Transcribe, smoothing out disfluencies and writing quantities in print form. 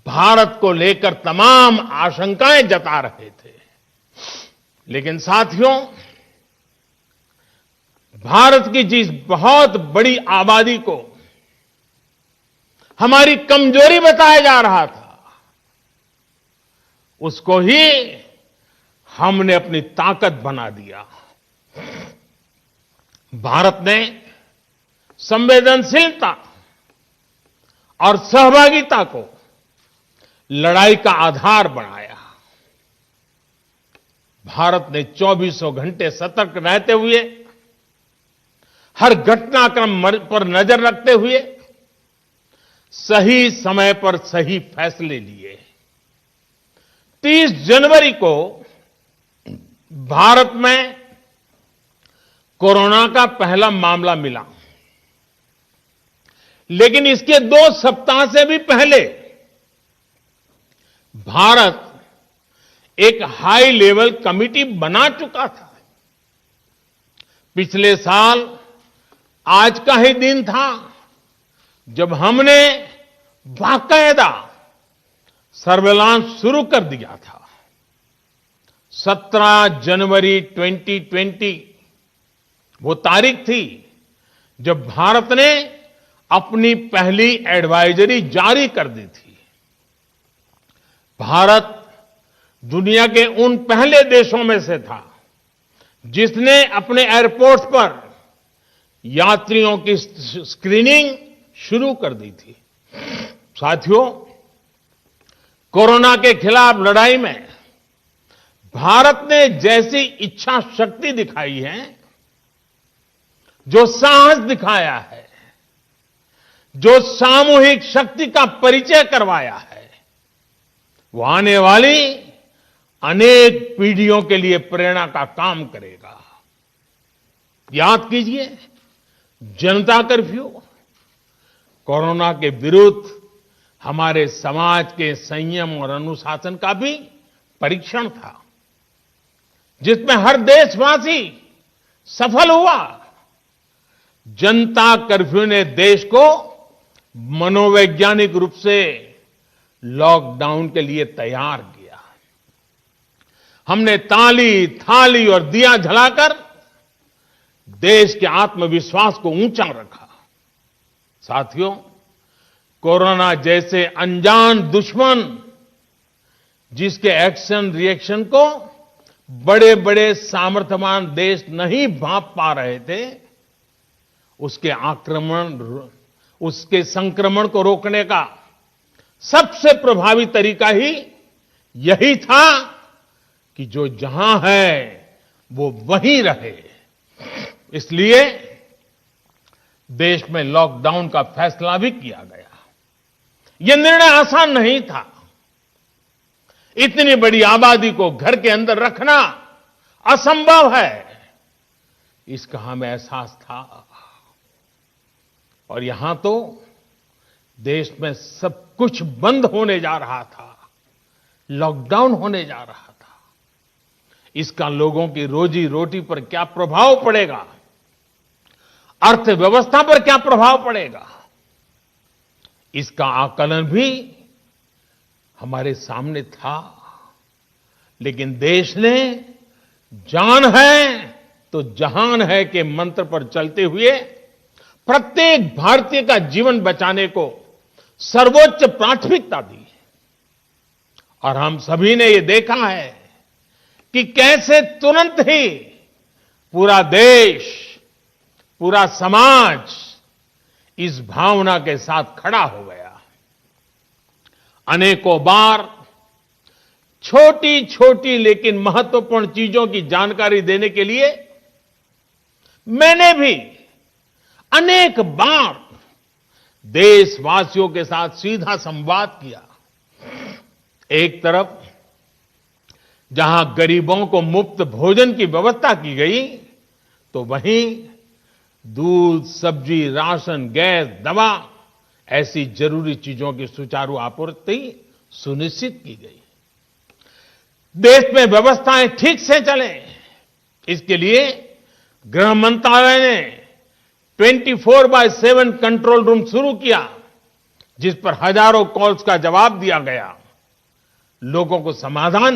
भारत को लेकर तमाम आशंकाएं जता रहे थे। लेकिन साथियों, भारत की जिस बहुत बड़ी आबादी को हमारी कमजोरी बताया जा रहा था, उसको ही हमने अपनी ताकत बना दिया। भारत ने संवेदनशीलता और सहभागिता को लड़ाई का आधार बनाया। भारत ने 24 घंटे सतर्क रहते हुए, हर घटनाक्रम पर नजर रखते हुए सही समय पर सही फैसले लिए। 30 जनवरी को भारत में कोरोना का पहला मामला मिला, लेकिन इसके 2 सप्ताह से भी पहले भारत एक हाई लेवल कमिटी बना चुका था। पिछले साल आज का ही दिन था जब हमने बाकायदा सर्वेलांस शुरू कर दिया था। 17 जनवरी 2020 वो तारीख थी जब भारत ने अपनी पहली एडवाइजरी जारी कर दी थी। भारत दुनिया के उन पहले देशों में से था जिसने अपने एयरपोर्ट्स पर यात्रियों की स्क्रीनिंग शुरू कर दी थी। साथियों, कोरोना के खिलाफ लड़ाई में भारत ने जैसी इच्छा शक्ति दिखाई है, जो साहस दिखाया है, जो सामूहिक शक्ति का परिचय करवाया है, वो आने वाली अनेक पीढ़ियों के लिए प्रेरणा का काम करेगा। याद कीजिए, जनता कर्फ्यू कोरोना के विरुद्ध हमारे समाज के संयम और अनुशासन का भी परीक्षण था, जिसमें हर देशवासी सफल हुआ। जनता कर्फ्यू ने देश को मनोवैज्ञानिक रूप से लॉकडाउन के लिए तैयार किया। हमने ताली, थाली और दिया जलाकर देश के आत्मविश्वास को ऊंचा रखा। साथियों, कोरोना जैसे अनजान दुश्मन जिसके एक्शन रिएक्शन को बड़े बड़े सामर्थ्यवान देश नहीं भांप पा रहे थे, उसके संक्रमण को रोकने का सबसे प्रभावी तरीका ही यही था कि जो जहां है वो वहीं रहे। इसलिए देश में लॉकडाउन का फैसला भी किया गया। यह निर्णय आसान नहीं था। इतनी बड़ी आबादी को घर के अंदर रखना असंभव है, इसका हमें एहसास था। और यहां तो देश में सब कुछ बंद होने जा रहा था, लॉकडाउन होने जा रहा था। इसका लोगों की रोजी रोटी पर क्या प्रभाव पड़ेगा, अर्थव्यवस्था पर क्या प्रभाव पड़ेगा, इसका आकलन भी हमारे सामने था। लेकिन देश ने जान है तो जहान है के मंत्र पर चलते हुए प्रत्येक भारतीय का जीवन बचाने को सर्वोच्च प्राथमिकता दी। और हम सभी ने ये देखा है कि कैसे तुरंत ही पूरा देश, पूरा समाज इस भावना के साथ खड़ा हो गया। अनेकों बार छोटी छोटी लेकिन महत्वपूर्ण चीजों की जानकारी देने के लिए मैंने भी अनेक बार देशवासियों के साथ सीधा संवाद किया। एक तरफ जहां गरीबों को मुफ्त भोजन की व्यवस्था की गई, तो वहीं दूध, सब्जी, राशन, गैस, दवा ऐसी जरूरी चीजों की सुचारू आपूर्ति सुनिश्चित की गई। देश में व्यवस्थाएं ठीक से चले, इसके लिए गृह मंत्रालय ने 24/7 कंट्रोल रूम शुरू किया, जिस पर हजारों कॉल्स का जवाब दिया गया, लोगों को समाधान